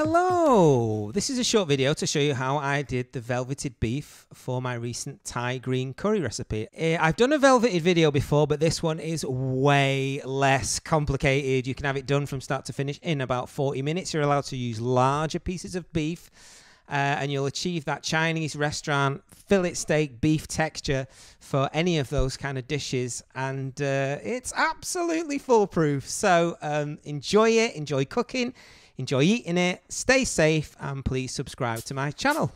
Hello! This is a short video to show you how I did the velveted beef for my recent Thai green curry recipe. I've done a velveted video before, but this one is way less complicated. You can have it done from start to finish in about 40 minutes. You're allowed to use larger pieces of beef, and you'll achieve that Chinese restaurant fillet steak beef texture for any of those kind of dishes, and it's absolutely foolproof. So enjoy it, enjoy cooking, enjoy eating it, stay safe, and please subscribe to my channel.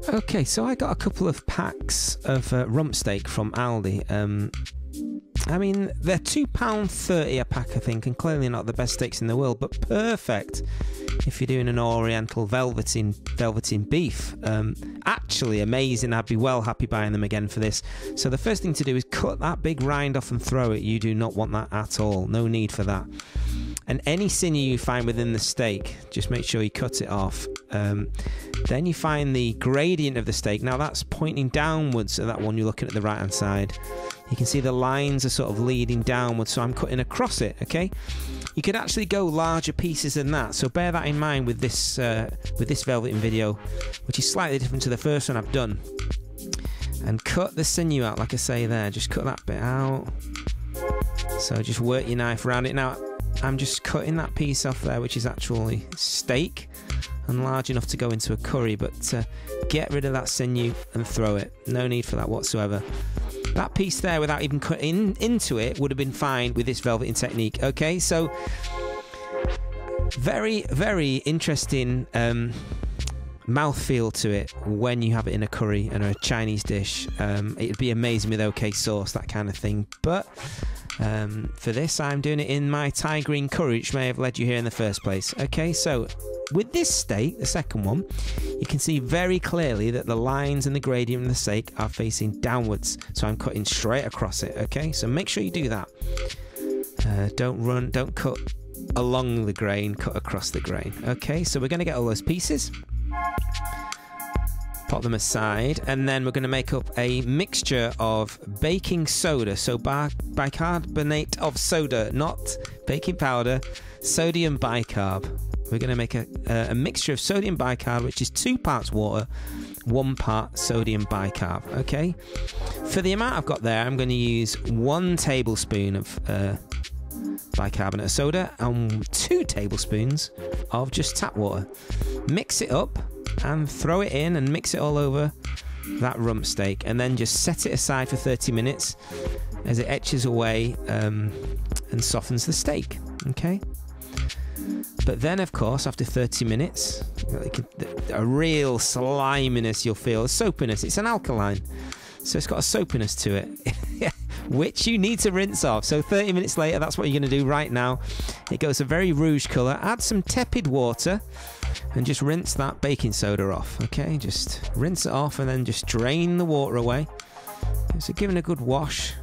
Okay, so I got a couple of packs of rump steak from Aldi. I mean, they're £2.30 a pack, I think, and clearly not the best steaks in the world, but perfect if you're doing an oriental velveting beef. Actually amazing. I'd be well happy buying them again for this. So the first thing to do is cut that big rind off and throw it. You do not want that at all. No need for that. And any sinew you find within the steak, just make sure you cut it off. Then you find the gradient of the steak. Now that's pointing downwards at that one you're looking at the right hand side. You can see the lines are sort of leading downwards, so I'm cutting across it, okay? You could actually go larger pieces than that, so bear that in mind with this velveting video, which is slightly different to the first one I've done. And cut the sinew out, like I say there, just cut that bit out. So just work your knife around it. Now, I'm just cutting that piece off there, which is actually steak, and large enough to go into a curry, but get rid of that sinew and throw it. No need for that whatsoever. That piece there, without even cutting into it, would have been fine with this velveting technique. Okay, so very, very interesting mouthfeel to it when you have it in a curry and a Chinese dish. It'd be amazing with OK sauce, that kind of thing. But for this, I'm doing it in my Thai green curry, which may have led you here in the first place. Okay, so with this steak, the second one, you can see very clearly that the lines and the gradient of the steak are facing downwards. So I'm cutting straight across it, okay? So make sure you do that. Don't cut along the grain, cut across the grain. Okay, so we're going to get all those pieces, pop them aside, and then we're going to make up a mixture of baking soda, so bicarbonate of soda, not baking powder, sodium bicarb. We're going to make a mixture of sodium bicarb, which is 2 parts water, 1 part sodium bicarb, okay? For the amount I've got there, I'm going to use 1 tablespoon of bicarbonate of soda and 2 tablespoons of just tap water. Mix it up and throw it in and mix it all over that rump steak, and then just set it aside for 30 minutes as it etches away and softens the steak, okay? But then, of course, after 30 minutes, a real sliminess you'll feel, a soapiness. It's an alkaline, so it's got a soapiness to it, which you need to rinse off. So 30 minutes later, that's what you're going to do right now. It goes a very rouge colour. Add some tepid water and just rinse that baking soda off, okay? Just rinse it off and then just drain the water away. So give it a good wash.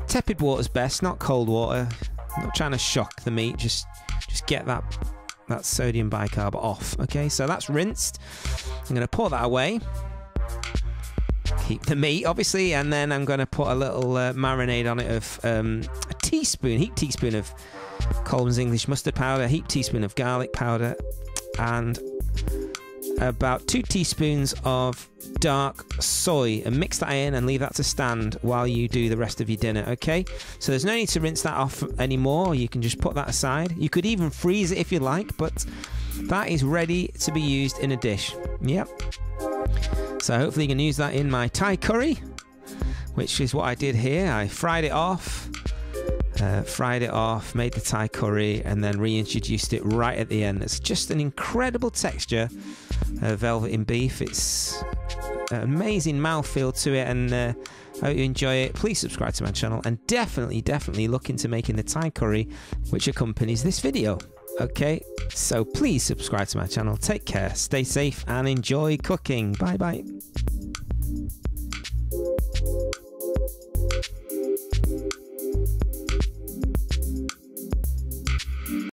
Tepid water's best, not cold water. I'm not trying to shock the meat, just get that sodium bicarb off, okay? So that's rinsed. I'm going to pour that away. Keep the meat, obviously, and then I'm going to put a little marinade on it of a heaped teaspoon of Coleman's English mustard powder, a heaped teaspoon of garlic powder, and about 2 teaspoons of dark soy, and mix that in and leave that to stand while you do the rest of your dinner, okay? So there's no need to rinse that off anymore. You can just put that aside. You could even freeze it if you like, but that is ready to be used in a dish. Yep. So hopefully you can use that in my Thai curry, which is what I did here. I fried it off, made the Thai curry, and then reintroduced it right at the end. It's just an incredible texture of velveting beef. It's an amazing mouthfeel to it, and I hope you enjoy it. Please subscribe to my channel, and definitely look into making the Thai curry, which accompanies this video. Okay, so please subscribe to my channel. Take care, stay safe, and enjoy cooking. Bye bye.